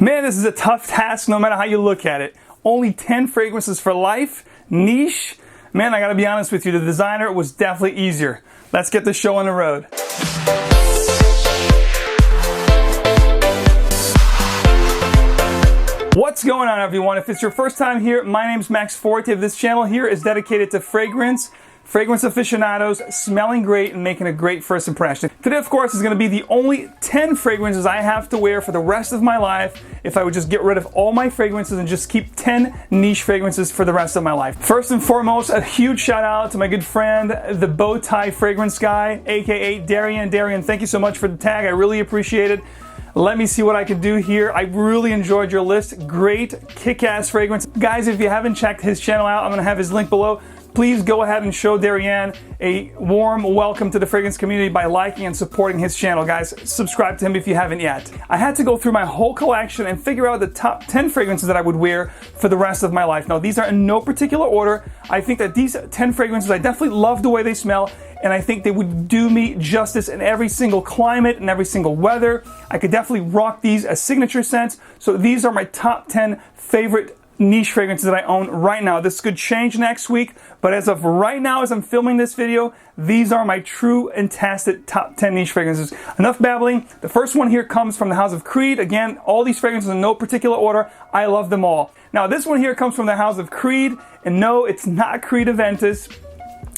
Man, this is a tough task no matter how you look at it. Only 10 fragrances for life, niche. Man, I gotta be honest with you, the designer was definitely easier. Let's get the show on the road. What's going on, everyone? If it's your first time here, my name's Max Forti. This channel here is dedicated to fragrance aficionados, smelling great and making a great first impression. Today, of course, is going to be the only 10 fragrances I have to wear for the rest of my life if I would just get rid of all my fragrances and just keep 10 niche fragrances for the rest of my life. First and foremost, a huge shout out to my good friend, the bow tie fragrance guy, aka Darian. Darian, thank you so much for the tag. I really appreciate it. Let me see what I can do here. I really enjoyed your list. Great kick-ass fragrance. Guys, if you haven't checked his channel out, I'm going to have his link below. Please go ahead and show Darian a warm welcome to the fragrance community by liking and supporting his channel. Guys, subscribe to him if you haven't yet. I had to go through my whole collection and figure out the top 10 fragrances that I would wear for the rest of my life. Now, these are in no particular order. I think that these 10 fragrances, I definitely love the way they smell, and I think they would do me justice in every single climate and every single weather. I could definitely rock these as signature scents. So these are my top 10 favorite niche fragrances that I own right now. This could change next week, but as of right now, as I'm filming this video, these are my true and tested top 10 niche fragrances. Enough babbling. The first one here comes from the house of Creed. Again, all these fragrances in no particular order. I love them all. Now, this one here comes from the house of Creed, and no, it's not Creed Aventus.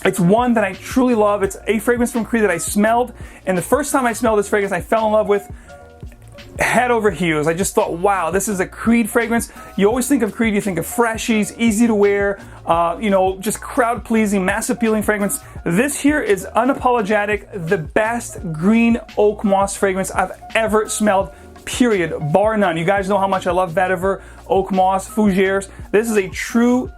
It's one that I truly love. It's a fragrance from Creed that I smelled, and the first time I smelled this fragrance, I fell in love with head over heels. I just thought, wow, this is a Creed fragrance. You always think of Creed, you think of freshies, easy to wear, just crowd pleasing, mass appealing fragrance. This here is unapologetic, the best green oak moss fragrance I've ever smelled, period, bar none. You guys know how much I love vetiver, oak moss, fougères. This is a true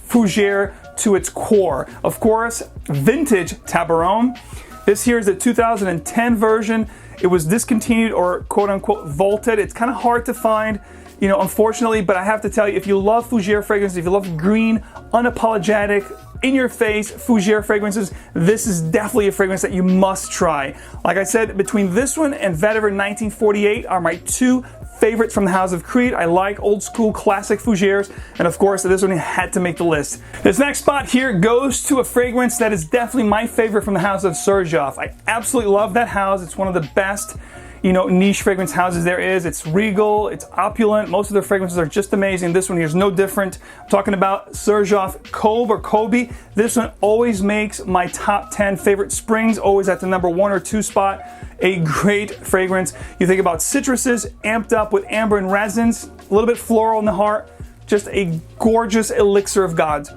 fougère to its core. Of course, vintage Tabarome. This here is a 2010 version. It was discontinued or quote unquote vaulted. It's kind of hard to find, unfortunately, but I have to tell you, if you love fougère fragrances, if you love green, unapologetic, in your face fougère fragrances, this is definitely a fragrance that you must try. Like I said, between this one and Vetiver 1948 are my two favorites from the house of Creed. I like old school classic fougères, and of course this one had to make the list. This next spot here goes to a fragrance that is definitely my favorite from the house of Xerjoff. I absolutely love that house. It's one of the best niche fragrance houses there is. It's regal, it's opulent. Most of their fragrances are just amazing. This one here is no different. I'm talking about Xerjoff Kobe or Kobe. This one always makes my top 10 favorite springs, always at the number 1 or 2 spot. A great fragrance. You think about citruses amped up with amber and resins, a little bit floral in the heart, just a gorgeous elixir of gods.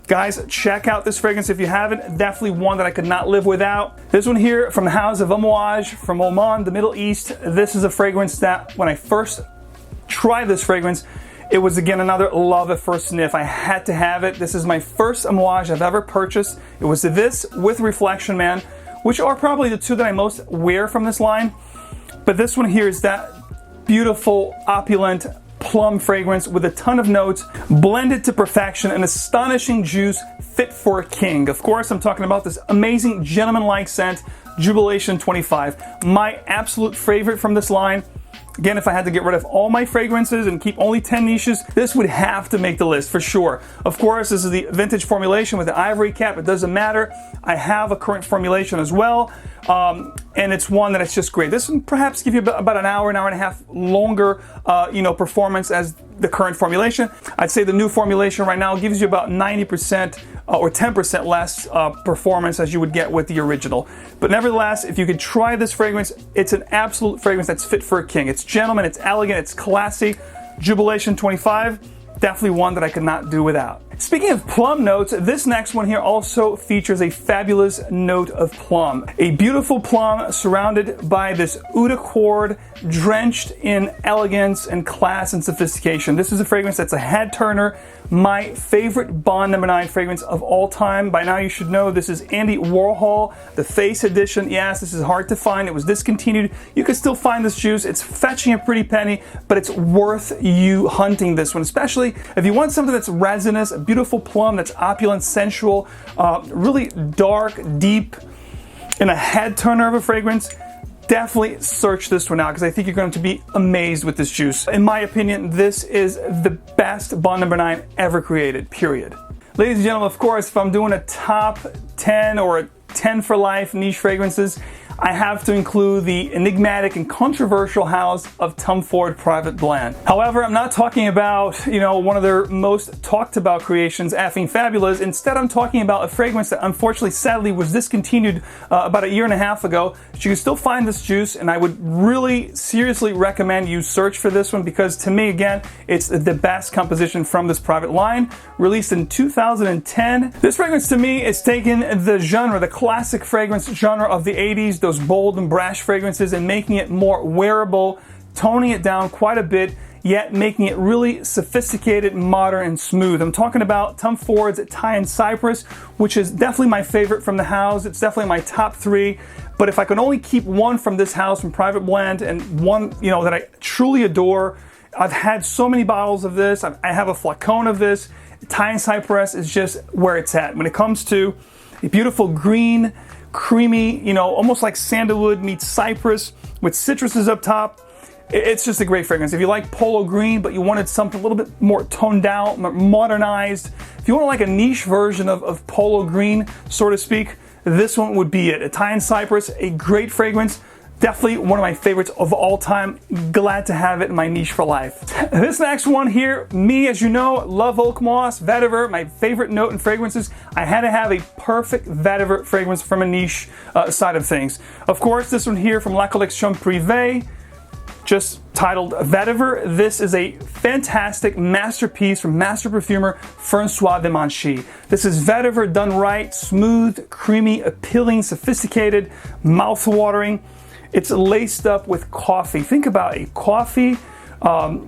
Guys, check out this fragrance if you haven't. Definitely one that I could not live without. This one here from the house of Amouage from Oman, the Middle East. This is a fragrance that when I first tried this fragrance, it was again another love at first sniff. I had to have it. This is my first Amouage I've ever purchased. It was this with Reflection Man, which are probably the two that I most wear from this line. But this one here is that beautiful, opulent, plum fragrance with a ton of notes, blended to perfection, an astonishing juice fit for a king. Of course, I'm talking about this amazing gentleman-like scent, Jubilation XXV. My absolute favorite from this line. Again, if I had to get rid of all my fragrances and keep only 10 niches, this would have to make the list for sure. Of course, this is the vintage formulation with the ivory cap. It doesn't matter. I have a current formulation as well, and it's one that it's just great. This one perhaps give you about an hour and a half longer, performance as the current formulation. I'd say the new formulation right now gives you about 90% or 10% less performance as you would get with the original. But nevertheless, if you could try this fragrance, it's an absolute fragrance that's fit for a king. It's gentleman, it's elegant, it's classy. Jubilation XXV, definitely one that I could not do without. Speaking of plum notes, this next one here also features a fabulous note of plum. A beautiful plum surrounded by this oud accord, drenched in elegance and class and sophistication. This is a fragrance that's a head turner. My favorite Bond No. 9 fragrance of all time. By now you should know this is Andy Warhol, the Face Edition. Yes, this is hard to find. It was discontinued. You can still find this juice. It's fetching a pretty penny, but it's worth you hunting this one, especially if you want something that's resinous, a beautiful plum that's opulent, sensual, really dark, deep, in a head turner of a fragrance. definitely search this one out because I think you're going to be amazed with this juice. In my opinion, this is the best Bond No. 9 ever created, period. Ladies and gentlemen, of course, if I'm doing a top 10 or a 10 for life niche fragrances, I have to include the enigmatic and controversial house of Tom Ford Private Blend. However, I'm not talking about, one of their most talked about creations, Effing Fabulous. Instead, I'm talking about a fragrance that unfortunately, sadly, was discontinued about 1.5 years ago. But you can still find this juice, and I would really seriously recommend you search for this one because to me, again, it's the best composition from this private line, released in 2010. This fragrance to me is taking the genre, the classic fragrance genre of the 80s, those bold and brash fragrances, and making it more wearable, toning it down quite a bit, yet making it really sophisticated, modern, and smooth. I'm talking about Tom Ford's Thai and Cypress, which is definitely my favorite from the house. It's definitely my top 3. But if I could only keep one from this house, from Private Blend, and one, that I truly adore, I've had so many bottles of this. I have a flacon of this. Thai and Cypress is just where it's at. When it comes to a beautiful green, creamy, almost like sandalwood meets cypress with citruses up top. It's just a great fragrance. If you like polo green, but you wanted something a little bit more toned down, modernized, if you want like a niche version of polo green, so to speak, this one would be it. A Thai and Cypress, a great fragrance. Definitely one of my favorites of all time. Glad to have it in my niche for life. This next one here, me, as you know, love oak moss, vetiver, my favorite note in fragrances. I had to have a perfect vetiver fragrance from a niche side of things. Of course, this one here from La Collection Prive, just titled Vetiver. This is a fantastic masterpiece from master perfumer François de Manchy. This is vetiver done right, smooth, creamy, appealing, sophisticated, mouth-watering. It's laced up with coffee. Think about a coffee,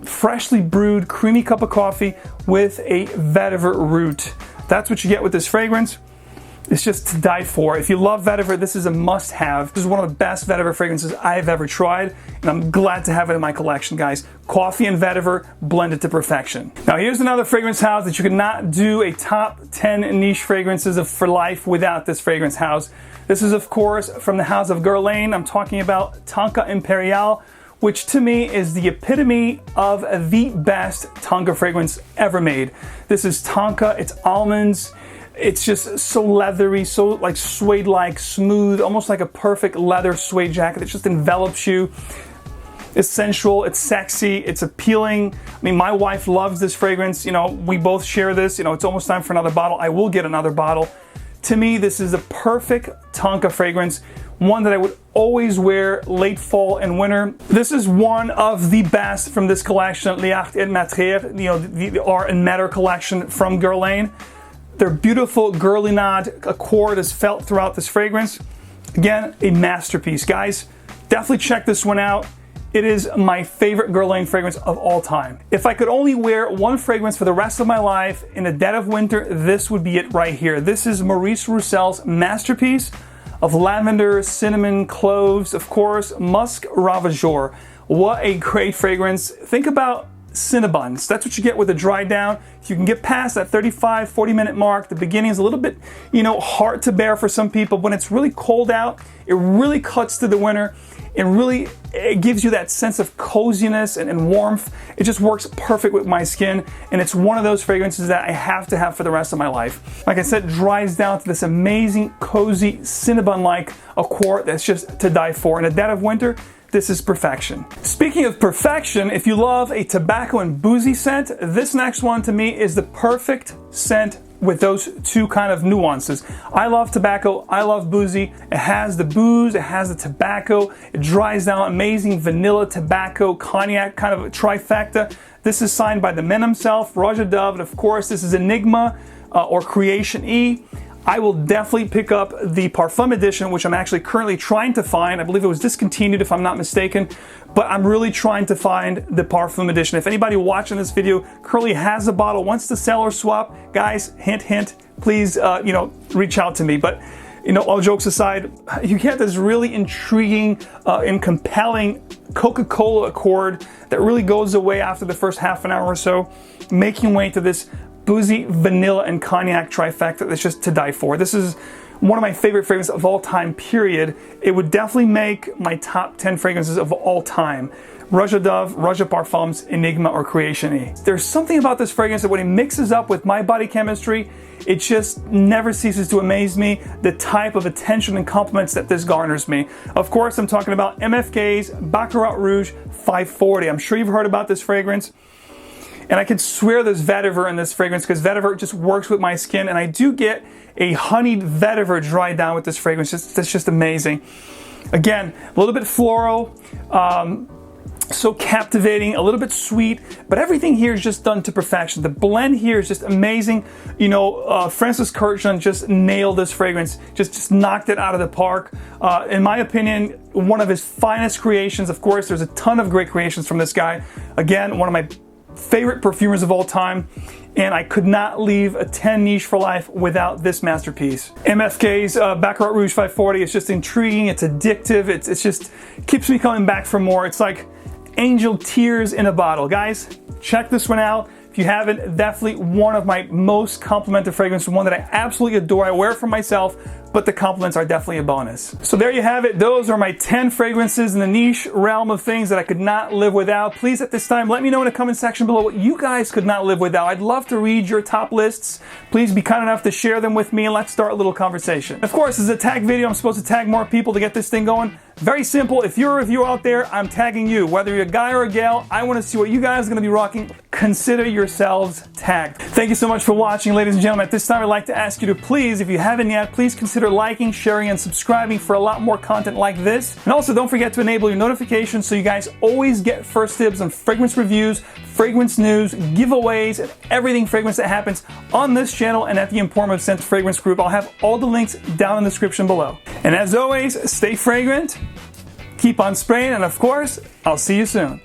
freshly brewed, creamy cup of coffee with a vetiver root. That's what you get with this fragrance. It's just to die for. If you love vetiver, this is a must-have. This is one of the best vetiver fragrances I've ever tried, and I'm glad to have it in my collection, guys. Coffee and vetiver blended to perfection. Now, here's another fragrance house that you could not do a top 10 niche fragrances for life without this fragrance house. This is, of course, from the house of Guerlain. I'm talking about Tonka Imperiale, which to me is the epitome of the best Tonka fragrance ever made. This is Tonka, it's almonds, it's just so leathery, so like suede-like, smooth, almost like a perfect leather suede jacket that just envelops you. It's sensual, it's sexy, it's appealing. I mean, my wife loves this fragrance. We both share this. It's almost time for another bottle. I will get another bottle. To me, this is a perfect Tonka fragrance, one that I would always wear late fall and winter. This is one of the best from this collection, L'Art et Matière, the Art and Matter collection from Guerlain. Their beautiful Guerlainade accord is felt throughout this fragrance. Again, a masterpiece. Guys, definitely check this one out. It is my favorite Guerlain fragrance of all time. If I could only wear one fragrance for the rest of my life in the dead of winter, this would be it right here. This is Maurice Roussel's masterpiece of lavender, cinnamon, cloves, of course, Musc Ravageur. What a great fragrance. Think about Cinnabons. That's what you get with a dry down. If you can get past that 35-40 minute mark, the beginning is a little bit, hard to bear for some people. When it's really cold out, it really cuts through the winter. It gives you that sense of coziness and warmth. It just works perfect with my skin, and it's one of those fragrances that I have to have for the rest of my life. Like I said, dries down to this amazing, cozy, Cinnabon-like accord that's just to die for. In the dead of winter, this is perfection. Speaking of perfection, if you love a tobacco and boozy scent, this next one to me is the perfect scent with those two kind of nuances. I love tobacco, I love boozy. It has the booze, it has the tobacco, it dries down, amazing vanilla, tobacco, cognac, kind of a trifecta. This is signed by the man himself, Roja Dove, and of course this is Enigma or Creation E. I will definitely pick up the Parfum edition, which I'm actually currently trying to find. I believe it was discontinued if I'm not mistaken, but I'm really trying to find the Parfum edition. If anybody watching this video currently has a bottle, wants to sell or swap, guys, hint, hint, please, reach out to me. But, all jokes aside, you get this really intriguing and compelling Coca-Cola accord that really goes away after the first half an hour or so, making way to this boozy, vanilla, and cognac trifecta that's just to die for. This is one of my favorite fragrances of all time, period. It would definitely make my top 10 fragrances of all time. Roja Dove, Roja Parfums, Enigma, or Creation E. There's something about this fragrance that when it mixes up with my body chemistry, it just never ceases to amaze me, the type of attention and compliments that this garners me. Of course, I'm talking about MFK's Baccarat Rouge 540. I'm sure you've heard about this fragrance. And I can swear there's vetiver in this fragrance because vetiver just works with my skin, and I do get a honeyed vetiver dry down with this fragrance. That's just amazing. Again, a little bit floral, so captivating, a little bit sweet, but everything here is just done to perfection. The blend here is just amazing. You know, Francis Kurkdjian just nailed this fragrance, just knocked it out of the park. In my opinion, one of his finest creations. Of course, there's a ton of great creations from this guy. Again, one of my favorite perfumers of all time, and I could not leave a 10 niche for life without this masterpiece. MFK's Baccarat Rouge 540 is just intriguing, it's addictive, it's just keeps me coming back for more. It's like angel tears in a bottle. Guys, check this one out. If you haven't, definitely one of my most complimented fragrances, one that I absolutely adore. I wear it for myself, but the compliments are definitely a bonus. So there you have it. Those are my 10 fragrances in the niche realm of things that I could not live without. Please, at this time, let me know in the comment section below what you guys could not live without. I'd love to read your top lists. Please be kind enough to share them with me, and let's start a little conversation. Of course, this is a tag video. I'm supposed to tag more people to get this thing going. Very simple. If you're a reviewer out there, I'm tagging you. Whether you're a guy or a gal, I want to see what you guys are going to be rocking. Consider yourselves tagged. Thank you so much for watching, ladies and gentlemen. At this time, I'd like to ask you to please, if you haven't yet, please consider liking, sharing, and subscribing for a lot more content like this. And also, don't forget to enable your notifications so you guys always get first dibs on fragrance reviews, fragrance news, giveaways, and everything fragrance that happens on this channel and at the Emporium of Scent Fragrance Group. I'll have all the links down in the description below. And as always, stay fragrant, keep on spraying, and of course, I'll see you soon.